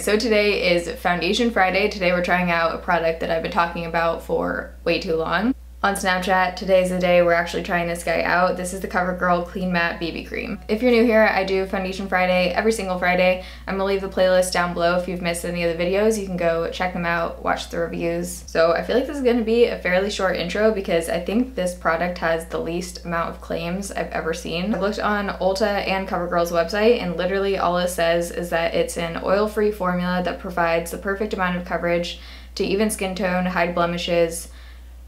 so today is Foundation Friday. Today we're trying out a product that I've been talking about for way too long on Snapchat. Today's the day we're actually trying this guy out. This is the CoverGirl Clean Matte BB Cream. If you're new here, I do Foundation Friday every single Friday. I'm gonna leave the playlist down below. If you've missed any of the videos, you can go check them out, watch the reviews. So I feel like this is gonna be a fairly short intro because I think this product has the least amount of claims I've ever seen. I've looked on Ulta and CoverGirl's website, and literally all it says is that it's an oil-free formula that provides the perfect amount of coverage to even skin tone, hide blemishes,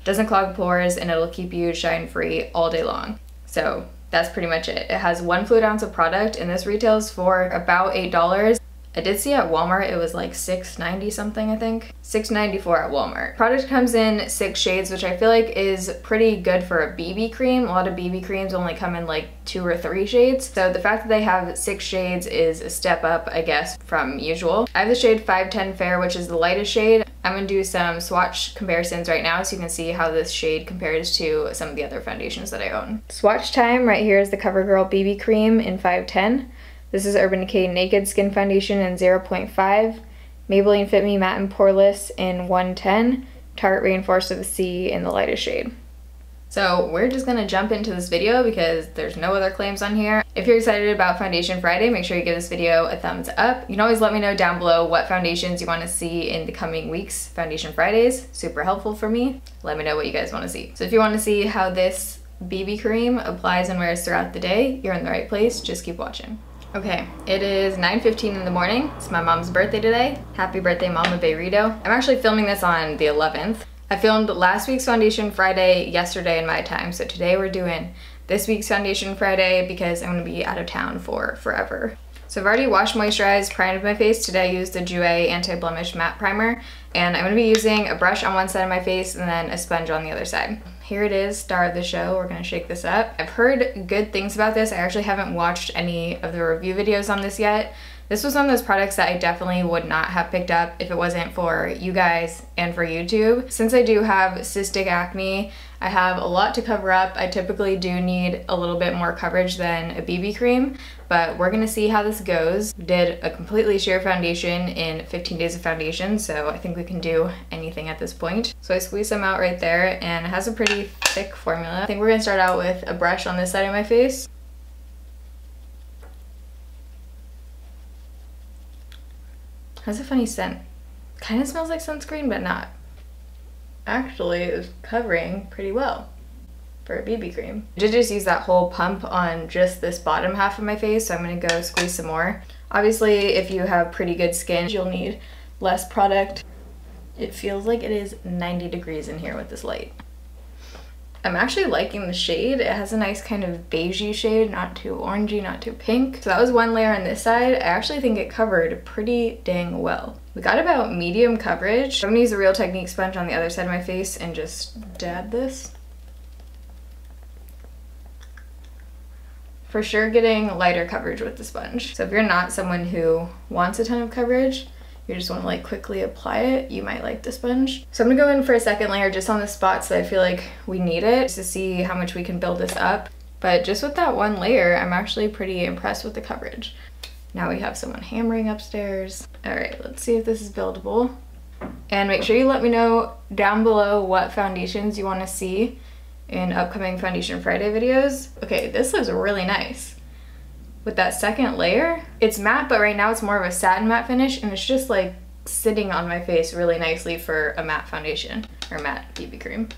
doesn't clog pores, and it'll keep you shine free all day long. So that's pretty much it. It has 1 fluid ounce of product, and this retails for about $8. I did see at Walmart it was like $6.90 something, I think. $6.94 at Walmart. Product comes in 6 shades, which I feel like is pretty good for a BB cream. A lot of BB creams only come in like 2 or 3 shades. So the fact that they have 6 shades is a step up, I guess, from usual. I have the shade 510 Fair, which is the lightest shade. I'm gonna do some swatch comparisons right now so you can see how this shade compares to some of the other foundations that I own. Swatch time, right here is the CoverGirl BB cream in 510. This is Urban Decay Naked Skin Foundation in 0.5, Maybelline Fit Me Matte and Poreless in 110, Tarte Reinforced with a C in the lightest shade. So we're just gonna jump into this video because there's no other claims on here. If you're excited about Foundation Friday, make sure you give this video a thumbs up. You can always let me know down below what foundations you want to see in the coming weeks. Foundation Fridays, super helpful for me. Let me know what you guys want to see. So if you want to see how this BB cream applies and wears throughout the day, you're in the right place. Just keep watching. Okay, it is 9:15 in the morning. It's my mom's birthday today. Happy birthday, Mama Beyrito. I'm actually filming this on the 11th. I filmed last week's Foundation Friday yesterday in my time, so today we're doing this week's Foundation Friday because I'm gonna be out of town for forever. So I've already washed, moisturized, primed my face. Today I used the Jouer Anti-Blemish Matte Primer, and I'm gonna be using a brush on one side of my face and then a sponge on the other side. Here it is, star of the show. We're gonna shake this up. I've heard good things about this. I actually haven't watched any of the review videos on this yet. This was one of those products that I definitely would not have picked up if it wasn't for you guys and for YouTube. Since I do have cystic acne, I have a lot to cover up. I typically do need a little bit more coverage than a BB cream, but we're gonna see how this goes. We did a completely sheer foundation in 15 days of foundation, so I think we can do anything at this point. So I squeezed some out right there, and it has a pretty thick formula. I think we're gonna start out with a brush on this side of my face. Has a funny scent. Kind of smells like sunscreen, but not. Actually, it was covering pretty well for a BB cream. I did just use that whole pump on just this bottom half of my face, so I'm gonna go squeeze some more. Obviously, if you have pretty good skin, you'll need less product. It feels like it is 90 degrees in here with this light. I'm actually liking the shade. It has a nice kind of beigey shade, not too orangey, not too pink. So that was one layer on this side. I actually think it covered pretty dang well. We got about medium coverage. I'm gonna use a Real Technique sponge on the other side of my face and just dab this. For sure getting lighter coverage with the sponge. So if you're not someone who wants a ton of coverage, you just want to like quickly apply it, you might like the sponge. So I'm gonna go in for a second layer just on the spots that I feel like we need it to see how much we can build this up. But just with that one layer, I'm actually pretty impressed with the coverage. Now we have someone hammering upstairs. All right, let's see if this is buildable. And make sure you let me know down below what foundations you want to see in upcoming Foundation Friday videos. Okay, this looks really nice. With that second layer, it's matte, but right now it's more of a satin matte finish, and it's just like sitting on my face really nicely for a matte foundation or matte BB cream.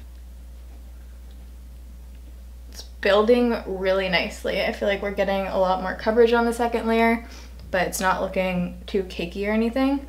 It's building really nicely. I feel like we're getting a lot more coverage on the second layer, but it's not looking too cakey or anything.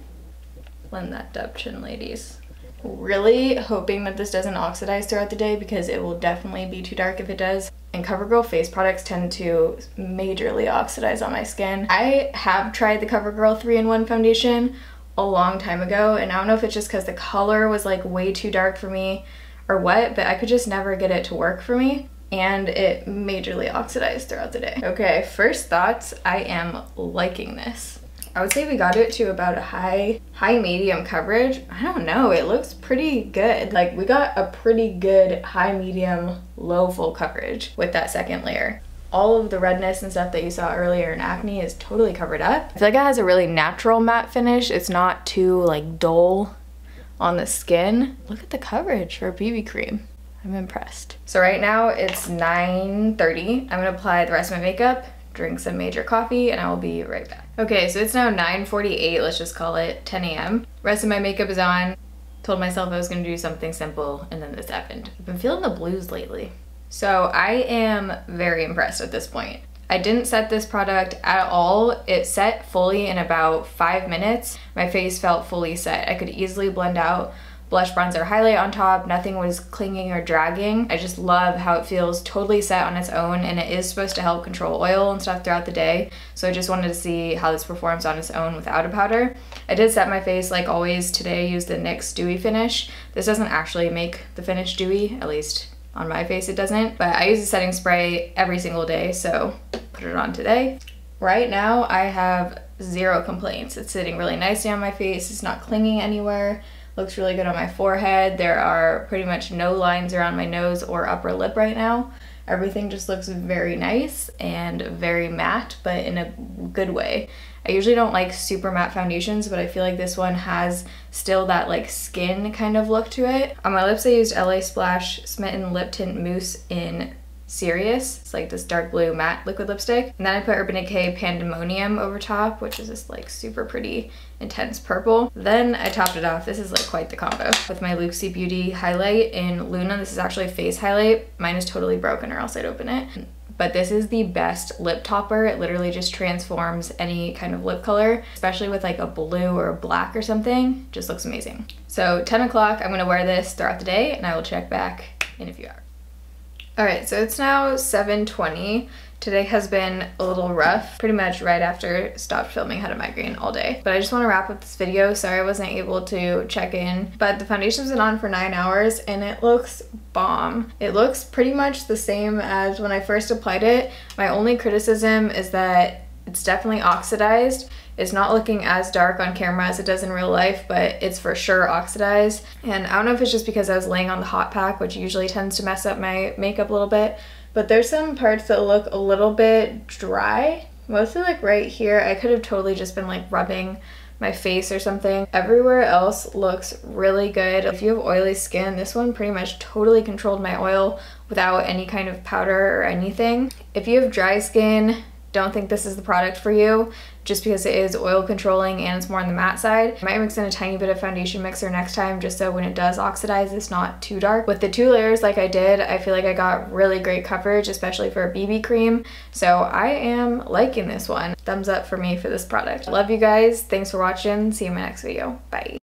Blend that up, chin ladies. Really hoping that this doesn't oxidize throughout the day because it will definitely be too dark if it does. And CoverGirl face products tend to majorly oxidize on my skin. I have tried the CoverGirl 3-in-1 foundation a long time ago, and I don't know if it's just because the color was like way too dark for me or what, but I could just never get it to work for me, and it majorly oxidized throughout the day. Okay, first thoughts, I am liking this. I would say we got it to about a high medium coverage. I don't know, it looks pretty good. Like we got a pretty good high medium low full coverage with that second layer. all of the redness and stuff that you saw earlier in Acne is totally covered up. I feel like it has a really natural matte finish. It's not too like dull on the skin. Look at the coverage for a BB cream. I'm impressed. So right now it's 9:30. I'm gonna apply the rest of my makeup, drink some major coffee, and I will be right back. Okay, so it's now 9:48, let's just call it 10 a.m. Rest of my makeup is on. Told myself I was gonna do something simple, and then this happened. I've been feeling the blues lately. So I am very impressed at this point. I didn't set this product at all. It set fully in about 5 minutes. My face felt fully set. I could easily blend out blush, bronzer, highlight on top. Nothing was clinging or dragging. I just love how it feels totally set on its own, and it is supposed to help control oil and stuff throughout the day. So I just wanted to see how this performs on its own without a powder. I did set my face like always today. I used the NYX Dewy Finish. This doesn't actually make the finish dewy, at least on my face it doesn't, but I use a setting spray every single day, so put it on today. Right now I have zero complaints. It's sitting really nicely on my face. It's not clinging anywhere. Looks really good on my forehead. There are pretty much no lines around my nose or upper lip right now. Everything just looks very nice and very matte, but in a good way. I usually don't like super matte foundations, but I feel like this one has still that like skin kind of look to it. On my lips I used LA Splash Smitten Lip Tint Mousse in Sirius. It's like this dark blue matte liquid lipstick. And then I put Urban Decay Pandemonium over top, which is this like super pretty intense purple. Then I topped it off. This is like quite the combo with my Looxi Beauty highlight in Luna. This is actually a face highlight. Mine is totally broken or else I'd open it. But this is the best lip topper. It literally just transforms any kind of lip color, especially with like a blue or a black or something. Just looks amazing. So 10 o'clock, I'm gonna wear this throughout the day and I will check back in a few hours. All right, so it's now 7:20. Today has been a little rough. Pretty much right after stopped filming, had a migraine all day. But I just want to wrap up this video. Sorry I wasn't able to check in. But the foundation's been on for 9 hours and it looks bomb. It looks pretty much the same as when I first applied it. My only criticism is that it's definitely oxidized. It's not looking as dark on camera as it does in real life, but it's for sure oxidized. And I don't know if it's just because I was laying on the hot pack, which usually tends to mess up my makeup a little bit, but there's some parts that look a little bit dry. Mostly like right here, I could have totally just been like rubbing my face or something. Everywhere else looks really good. If you have oily skin, this one pretty much totally controlled my oil without any kind of powder or anything. If you have dry skin, don't think this is the product for you just because it is oil controlling and it's more on the matte side. I might mix in a tiny bit of foundation mixer next time just so when it does oxidize it's not too dark. With the 2 layers like I did, I feel like I got really great coverage, especially for a BB cream. So I am liking this one. Thumbs up for me for this product. Love you guys. Thanks for watching. See you in my next video. Bye.